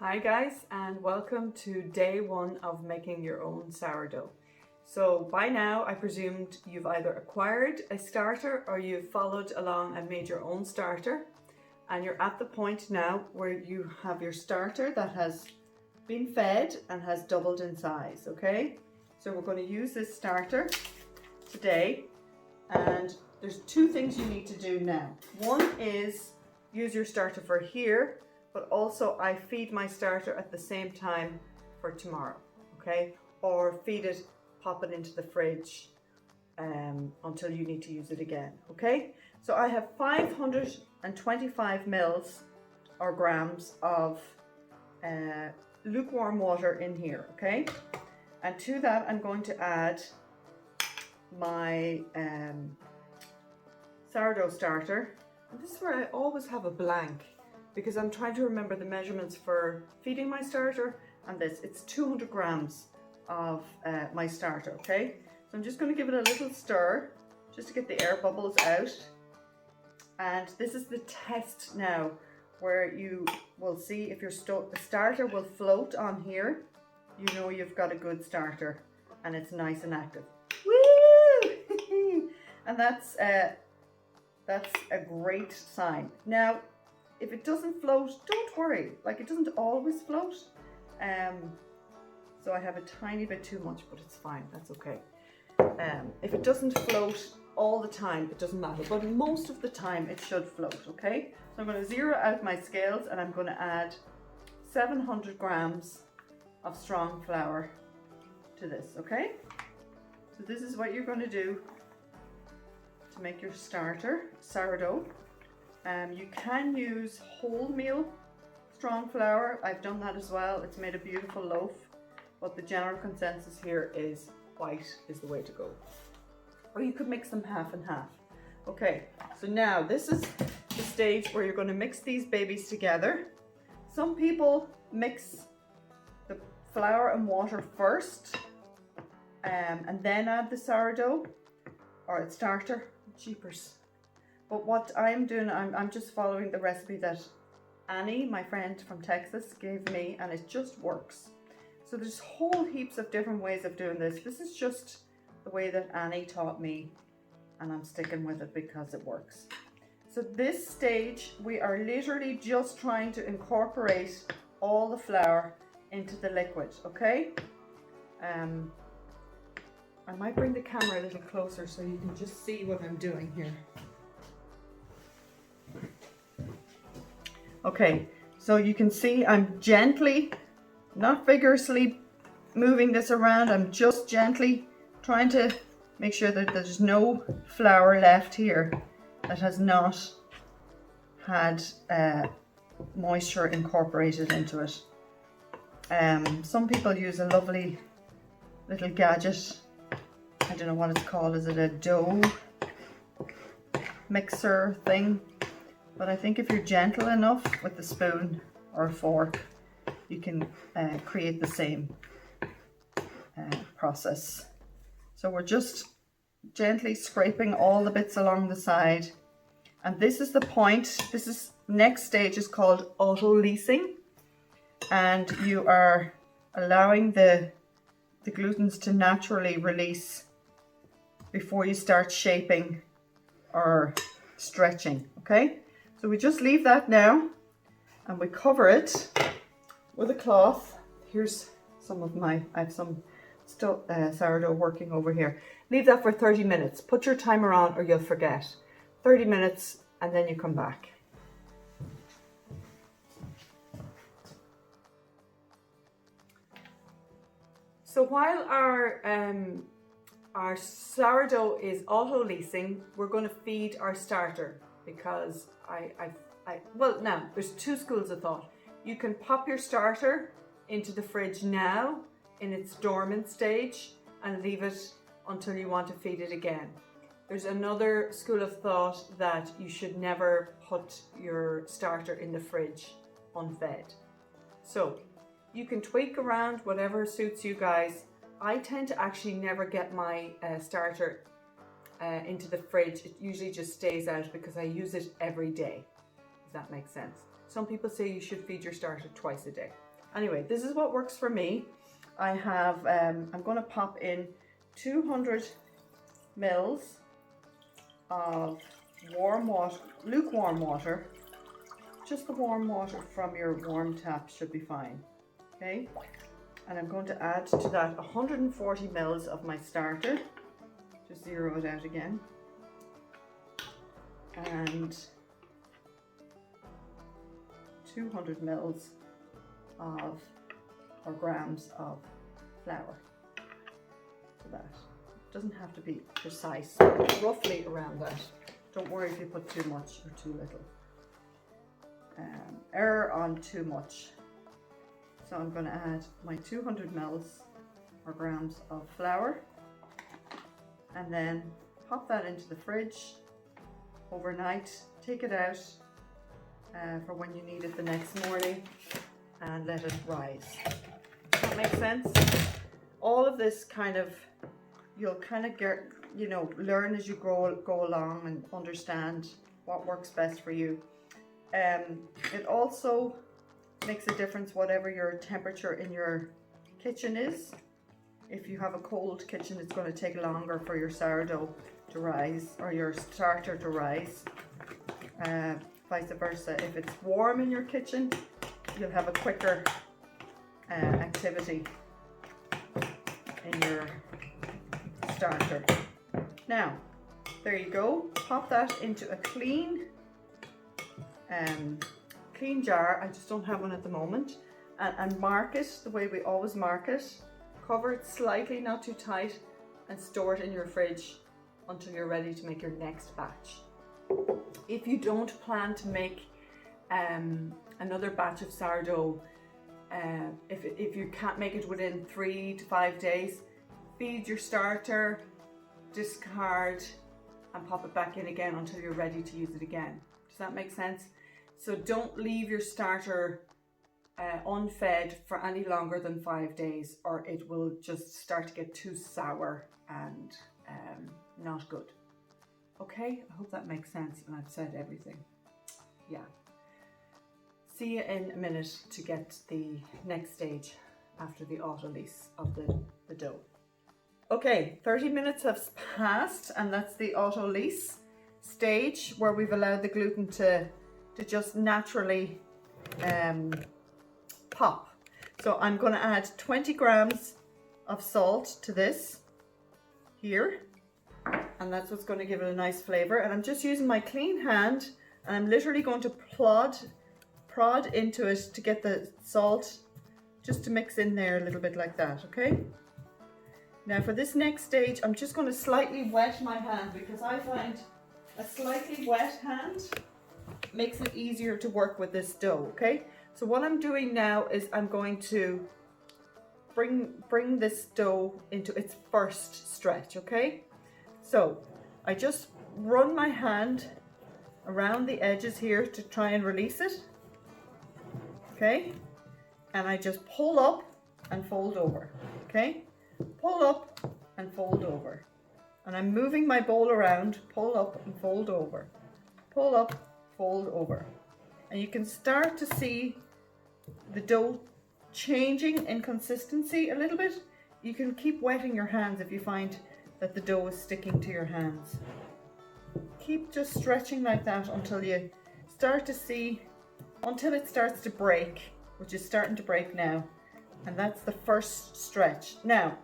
Hi guys, and welcome to day one of making your own sourdough. So by now I presumed you've either acquired a starter or you've followed along and made your own starter, and you're at the point now where you have your starter that has been fed and has doubled in size. Okay, so we're going to use this starter today, and there's two things you need to do now. One is use your starter for here, but also I feed my starter at the same time for tomorrow, okay? Or feed it, pop it into the fridge until you need to use it again, okay? So I have 525 mils or grams of lukewarm water in here, okay? And to that I'm going to add my sourdough starter. And this is where I always have a blank, because I'm trying to remember the measurements for feeding my starter and this. It's 200 grams of my starter, okay? So I'm just going to give it a little stir just to get the air bubbles out. And this is the test now where you will see if your starter will float on here, you know you've got a good starter and it's nice and active. Woo! And that's a great sign. Now, if it doesn't float, don't worry. Like, it doesn't always float. So I have a tiny bit too much, but it's fine. That's okay. If it doesn't float all the time, it doesn't matter. But most of the time, it should float, okay? So I'm going to zero out my scales and I'm going to add 700 grams of strong flour to this, okay? So this is what you're going to do to make your starter, sourdough. You can use wholemeal strong flour. I've done that as well. It's made a beautiful loaf, but the general consensus here is white is the way to go. Or you could mix them half and half. Okay, so now this is the stage where you're going to mix these babies together. Some people mix the flour and water first and then add the sourdough or its starter. Jeepers. But what I'm doing, I'm just following the recipe that Annie, my friend from Texas, gave me, and it just works. So there's whole heaps of different ways of doing this. This is just the way that Annie taught me, and I'm sticking with it because it works. So this stage, we are literally just trying to incorporate all the flour into the liquid, okay? I might bring the camera a little closer so you can just see what I'm doing here. Okay, so you can see I'm gently, not vigorously moving this around. I'm just gently trying to make sure that there's no flour left here that has not had moisture incorporated into it. Some people use a lovely little gadget. I don't know what it's called. Is it a dough mixer thing? But I think if you're gentle enough with the spoon or fork, you can create the same process. So we're just gently scraping all the bits along the side. And this is the point. Next stage is called auto-leasing. And you are allowing the glutens to naturally release before you start shaping or stretching, okay? So we just leave that now and we cover it with a cloth. Here's some of I have some sourdough working over here. Leave that for 30 minutes. Put your timer on or you'll forget. 30 minutes and then you come back. So while our sourdough is auto-leasing, we're going to feed our starter, because well, now there's two schools of thought. You can pop your starter into the fridge now in its dormant stage and leave it until you want to feed it again. There's another school of thought that you should never put your starter in the fridge unfed. So you can tweak around whatever suits you guys. I tend to actually never get my starter into the fridge. It usually just stays out because I use it every day, if that makes sense. Some people say you should feed your starter twice a day. Anyway, this is what works for me. I have, I'm going to pop in 200 mils of warm water, lukewarm water. Just the warm water from your warm tap should be fine. Okay, and I'm going to add to that 140 mils of my starter. Just zero it out again. And 200 mils of, or grams of flour to that. It doesn't have to be precise, roughly around that. Don't worry if you put too much or too little. Error on too much. So I'm going to add my 200 mils or grams of flour and then pop that into the fridge overnight. Take it out for when you need it the next morning and let it rise. Does that make sense? All of this kind of, you'll kind of get, you know, learn as you go along and understand what works best for you. It also makes a difference whatever your temperature in your kitchen is. If you have a cold kitchen, it's going to take longer for your sourdough to rise or your starter to rise. Vice versa, if it's warm in your kitchen, you'll have a quicker activity in your starter. Now, there you go. Pop that into a clean jar. I just don't have one at the moment. And mark it the way we always mark it. Cover it slightly, not too tight, and store it in your fridge until you're ready to make your next batch. If you don't plan to make another batch of sourdough, if you can't make it within 3 to 5 days, feed your starter, discard, and pop it back in again until you're ready to use it again. Does that make sense? So don't leave your starter unfed for any longer than 5 days, or it will just start to get too sour and not good. Okay, I hope that makes sense and I've said everything. Yeah. See you in a minute to get the next stage after the autolyse of the dough. Okay, 30 minutes have passed and that's the autolyse stage where we've allowed the gluten to just naturally pop. So I'm going to add 20 grams of salt to this here, and that's what's going to give it a nice flavor. And I'm just using my clean hand and I'm literally going to prod into it to get the salt just to mix in there a little bit like that. Okay, now for this next stage I'm just going to slightly wet my hand because I find a slightly wet hand makes it easier to work with this dough. Okay, so what I'm doing now is I'm going to bring this dough into its first stretch. Okay, so I just run my hand around the edges here to try and release it. Okay, and I just pull up and fold over. Okay, pull up and fold over, and I'm moving my bowl around. Pull up and fold over, pull up, fold over, and you can start to see the dough changing in consistency a little bit. You can keep wetting your hands if you find that the dough is sticking to your hands. Keep just stretching like that until you start to see, until it starts to break, which is starting to break now, and that's the first stretch. Now,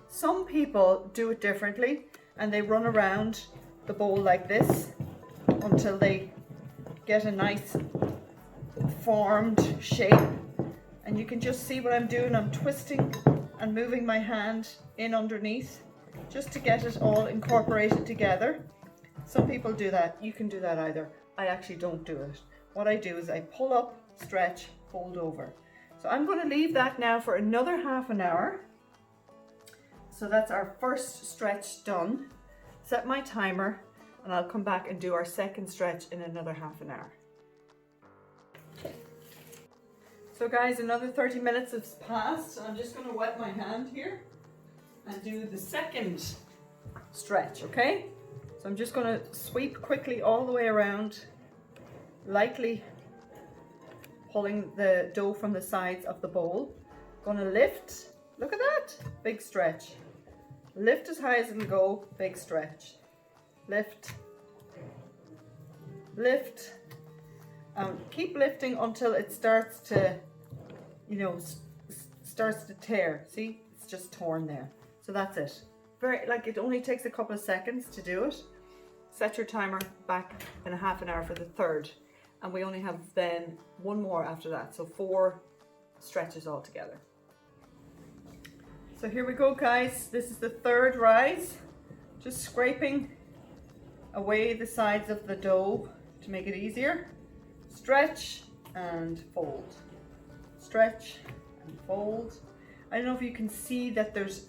some people do it differently and they run around the bowl like this until they get a nice formed shape, and you can just see what I'm doing. I'm twisting and moving my hand in underneath just to get it all incorporated together. Some people do that. You can do that either. I actually don't do it. What I do is I pull up, stretch, fold over. So I'm going to leave that now for another half an hour. So that's our first stretch done. Set my timer and I'll come back and do our second stretch in another half an hour. So guys, another 30 minutes has passed. I'm just going to wet my hand here and do the second stretch, okay? So I'm just going to sweep quickly all the way around, lightly pulling the dough from the sides of the bowl. Gonna lift, look at that, big stretch. Lift as high as it'll go, big stretch. Lift, lift, and keep lifting until it starts to, you know, starts to tear. See, it's just torn there. So that's it. It only takes a couple of seconds to do it. Set your timer back in a half an hour for the third. And we only have then one more after that. So 4 stretches altogether. So here we go, guys. This is the third rise. Just scraping away the sides of the dough to make it easier. Stretch and fold. Stretch and fold. I don't know if you can see that there's,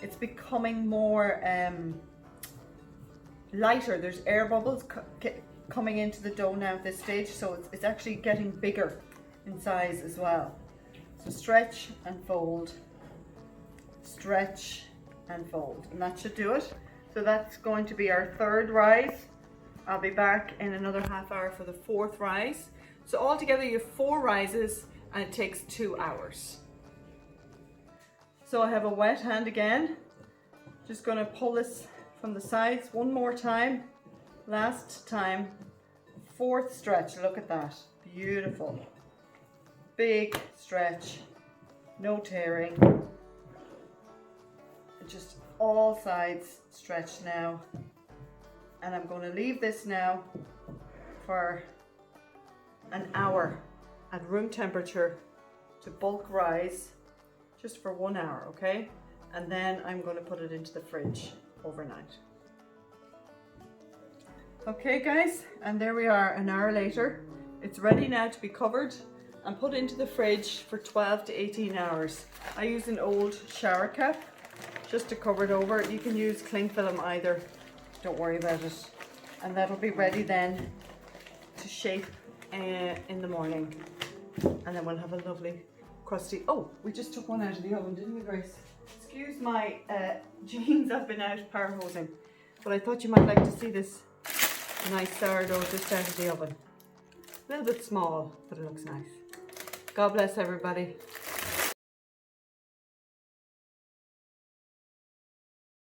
it's becoming more lighter. There's air bubbles coming into the dough now at this stage, so it's actually getting bigger in size as well. So stretch and fold, stretch and fold, and that should do it. So that's going to be our third rise. I'll be back in another half hour for the fourth rise. So altogether you have 4 rises and it takes 2 hours. So I have a wet hand again. Just going to pull this from the sides one more time. Last time. 4th stretch. Look at that. Beautiful. Big stretch. No tearing. Just all sides stretched now. And I'm going to leave this now for an hour at room temperature to bulk rise. Just for 1 hour, okay? And then I'm going to put it into the fridge overnight. Okay guys, and there we are an hour later. It's ready now to be covered and put into the fridge for 12 to 18 hours. I use an old shower cap just to cover it over. You can use cling film either, don't worry about it. And that'll be ready then to shape in the morning. And then we'll have a lovely crusty. Oh, we just took one out of the oven, didn't we, Grace? Excuse my jeans, I've been out power hosing. But I thought you might like to see this nice sourdough just out of the oven. A little bit small, but it looks nice. God bless everybody.